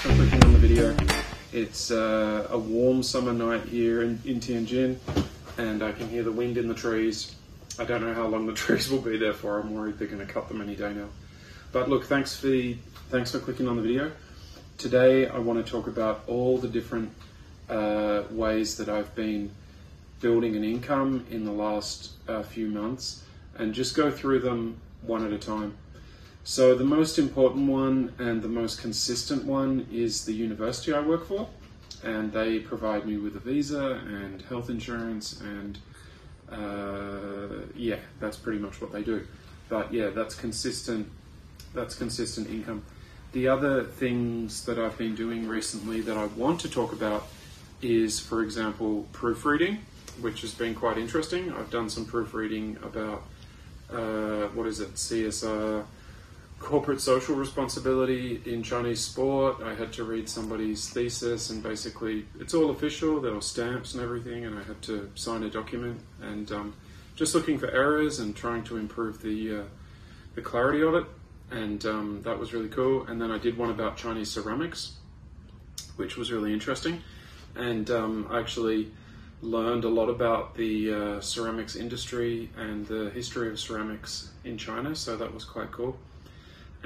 for clicking on the video. It's a warm summer night here in Tianjin, and I can hear the wind in the trees. I don't know how long the trees will be there for. I'm worried they're going to cut them any day now. But look, thanks for clicking on the video. Today I want to talk about all the different ways that I've been building an income in the last few months, and just go through them one at a time. So the most important one and the most consistent one is the university I work for, and they provide me with a visa and health insurance, and yeah, that's pretty much what they do. But yeah, that's consistent income. The other things that I've been doing recently that I want to talk about is, for example, proofreading, which has been quite interesting. I've done some proofreading about CSR, corporate social responsibility in Chinese sport. I had to read somebody's thesis, and basically it's all official. There were stamps and everything, and I had to sign a document, and just looking for errors and trying to improve the clarity of it, and that was really cool. And then I did one about Chinese ceramics, which was really interesting, and I actually learned a lot about the ceramics industry and the history of ceramics in China, so that was quite cool.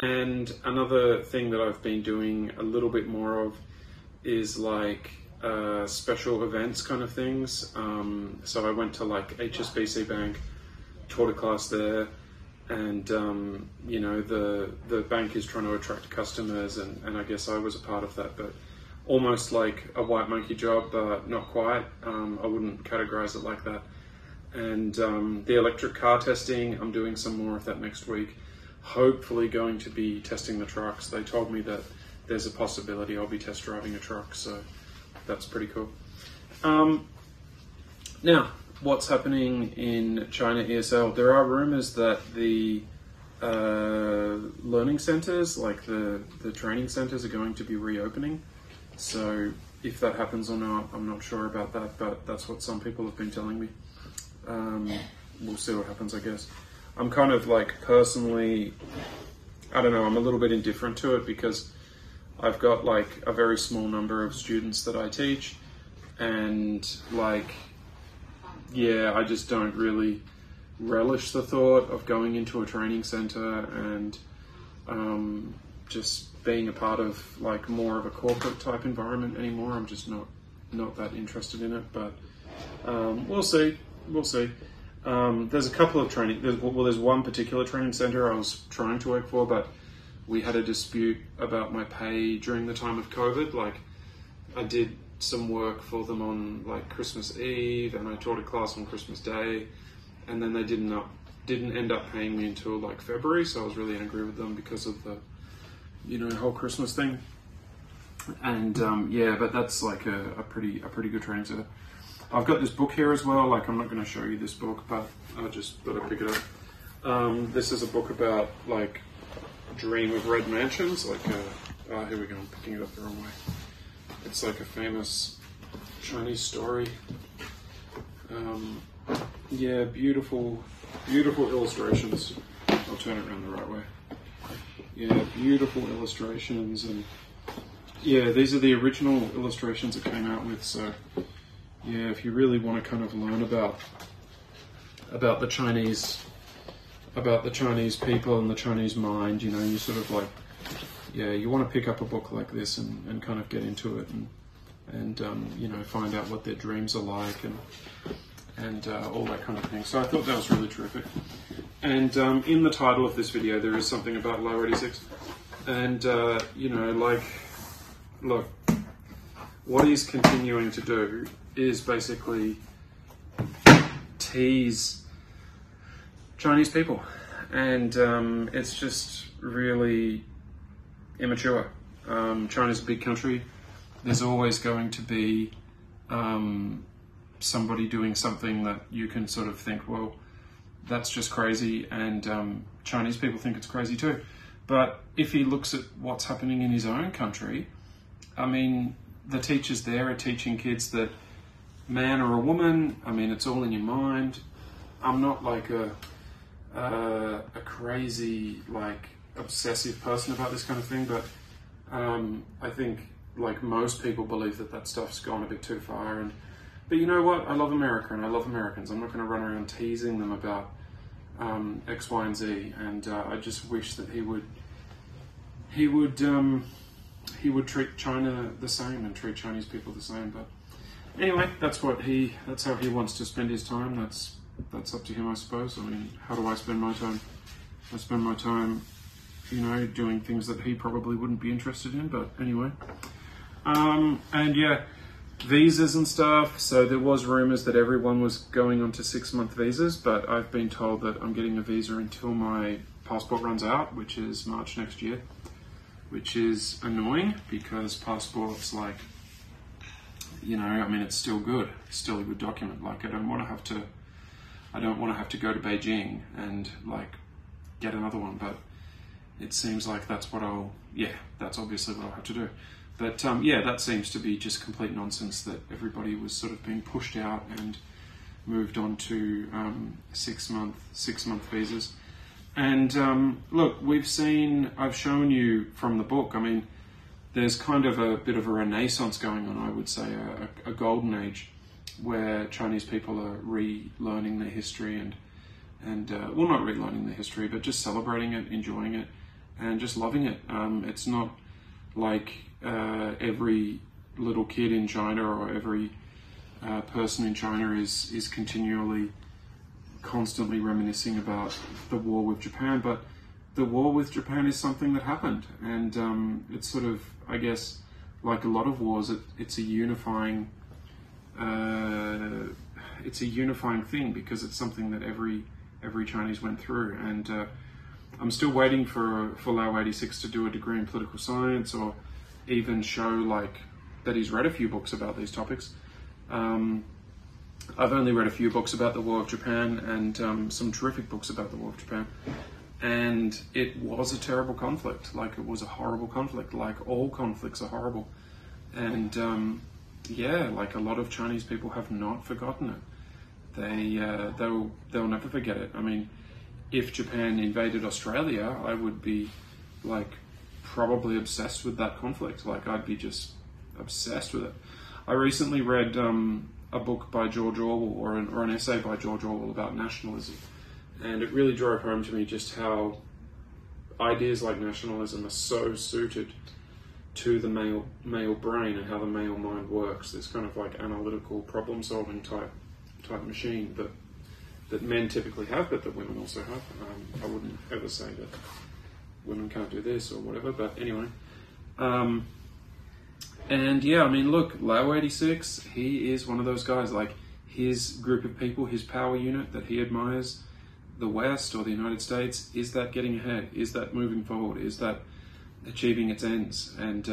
And another thing that I've been doing a little bit more of is like special events kind of things. So I went to like HSBC Bank, taught a class there, and you know, the bank is trying to attract customers, and I guess I was a part of that, but almost like a white monkey job, but not quite. I wouldn't categorize it like that. And the electric car testing, I'm doing some more of that next week. Hopefully going to be testing the trucks. They told me that there's a possibility I'll be test driving a truck, so that's pretty cool. Now, what's happening in China ESL? There are rumors that the learning centers, like the training centers, are going to be reopening. So if that happens or not, I'm not sure about that, but that's what some people have been telling me. We'll see what happens, I guess. I'm kind of like personally, I don't know, I'm a little bit indifferent to it, because I've got like a very small number of students that I teach, and like, yeah, I just don't really relish the thought of going into a training center and just being a part of like more of a corporate type environment anymore. I'm just not that interested in it, but we'll see. There's a couple of there's one particular training center I was trying to work for, but we had a dispute about my pay during the time of COVID. Like, I did some work for them on like Christmas Eve, and I taught a class on Christmas Day, and then they didn't end up paying me until like February, so I was really angry with them because of the, you know, whole Christmas thing. And yeah, but that's like a pretty good training center. I've got this book here as well. Like, I'm not going to show you this book, but I just thought I'd pick it up. This is a book about like Dream of Red Mansions. Like, here we go. I'm picking it up the wrong way. It's like a famous Chinese story. Yeah, beautiful illustrations. I'll turn it around the right way. Yeah, beautiful illustrations, and yeah, these are the original illustrations it came out with. So yeah, if you really want to kind of learn about the Chinese people and the Chinese mind, you know, you sort of like, yeah, you want to pick up a book like this and kind of get into it, and you know, find out what their dreams are like, and all that kind of thing. So I thought that was really terrific. And in the title of this video, there is something about Laowhy86, and you know, like, look, what he's continuing to do is basically tease Chinese people, and it's just really immature. China's a big country. There's always going to be somebody doing something that you can sort of think, well, that's just crazy, and Chinese people think it's crazy too. But if he looks at what's happening in his own country, I mean, the teachers there are teaching kids that man or a woman, I mean, it's all in your mind. I'm not like a crazy, like, obsessive person about this kind of thing, but I think, like most people, believe that that stuff's gone a bit too far. But you know what? I love America and I love Americans. I'm not going to run around teasing them about X, Y, and Z. And I just wish that he would treat China the same and treat Chinese people the same. But anyway, that's how he wants to spend his time. That's up to him, I suppose. I mean, how do I spend my time? I spend my time, you know, doing things that he probably wouldn't be interested in. But anyway, and yeah, visas and stuff. So there was rumors that everyone was going on to 6-month visas, but I've been told that I'm getting a visa until my passport runs out, which is March next year, which is annoying because passports, like, you know, I mean, it's still good. It's still a good document. Like, I don't want to have to go to Beijing and like get another one, but it seems like that's obviously what I'll have to do. But yeah, that seems to be just complete nonsense, that everybody was sort of being pushed out and moved on to 6-month visas. And look, I've shown you from the book, I mean, there's kind of a bit of a renaissance going on, I would say, a golden age, where Chinese people are relearning their history and well, not relearning their history, but just celebrating it, enjoying it, and just loving it. It's not like every little kid in China or every person in China is continually, constantly reminiscing about the war with Japan, but the war with Japan is something that happened, and it's sort of, I guess, like a lot of wars, it's a unifying thing, because it's something that every Chinese went through. And I'm still waiting for Laowhy86 to do a degree in political science, or even show like that he's read a few books about these topics. I've only read a few books about the War of Japan, and some terrific books about the War of Japan. And it was a terrible conflict. Like, it was a horrible conflict. Like, all conflicts are horrible. And yeah, like, a lot of Chinese people have not forgotten it. They'll never forget it. I mean, if Japan invaded Australia, I would be like probably obsessed with that conflict. Like, I'd be just obsessed with it. I recently read a book by George Orwell, or an essay by George Orwell about nationalism, and it really drove home to me just how ideas like nationalism are so suited to the male brain and how the male mind works. This kind of like analytical problem-solving type machine that men typically have, but that women also have. I wouldn't ever say that women can't do this or whatever, but anyway. And yeah, I mean, look, Laowhy86, he is one of those guys. Like, his group of people, his power unit that he admires, the West or the United States, is that getting ahead? Is that moving forward? Is that achieving its ends? And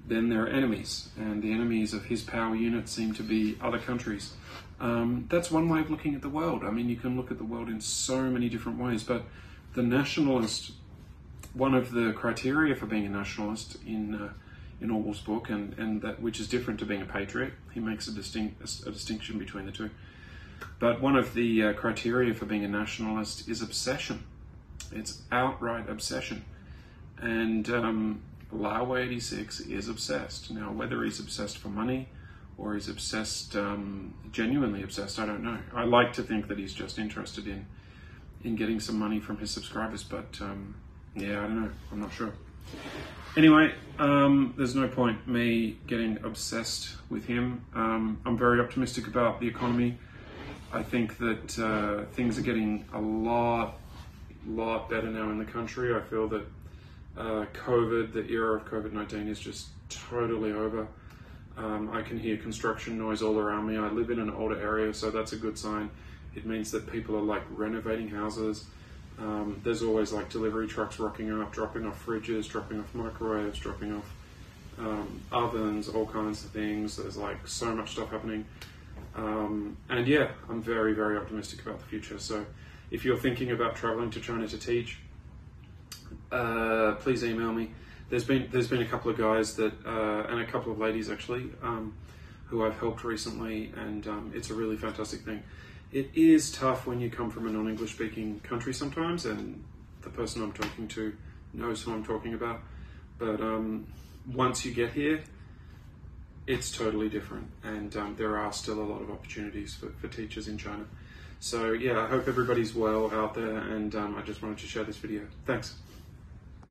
then there are enemies, and the enemies of his power unit seem to be other countries. That's one way of looking at the world. I mean, you can look at the world in so many different ways, but the nationalist, one of the criteria for being a nationalist in Orwell's book, and that, which is different to being a patriot, he makes a distinction between the two. But one of the criteria for being a nationalist is obsession. It's outright obsession. And Laowhy86 is obsessed. Now, whether he's obsessed for money or he's obsessed, genuinely obsessed, I don't know. I like to think that he's just interested in getting some money from his subscribers, but yeah, I don't know. I'm not sure. Anyway, there's no point me getting obsessed with him. I'm very optimistic about the economy. I think that things are getting a lot better now in the country. I feel that the era of COVID-19 is just totally over. I can hear construction noise all around me. I live in an older area, so that's a good sign. It means that people are like renovating houses. There's always like delivery trucks rocking up, dropping off fridges, dropping off microwaves, dropping off ovens, all kinds of things. There's like so much stuff happening. And yeah, I'm very, very optimistic about the future. So if you're thinking about traveling to China to teach, please email me. There's been a couple of guys that, and a couple of ladies actually, who I've helped recently, and it's a really fantastic thing. It is tough when you come from a non-English speaking country sometimes, and the person I'm talking to knows who I'm talking about. But once you get here, it's totally different, and there are still a lot of opportunities for teachers in China. So yeah, I hope everybody's well out there, and I just wanted to share this video. Thanks.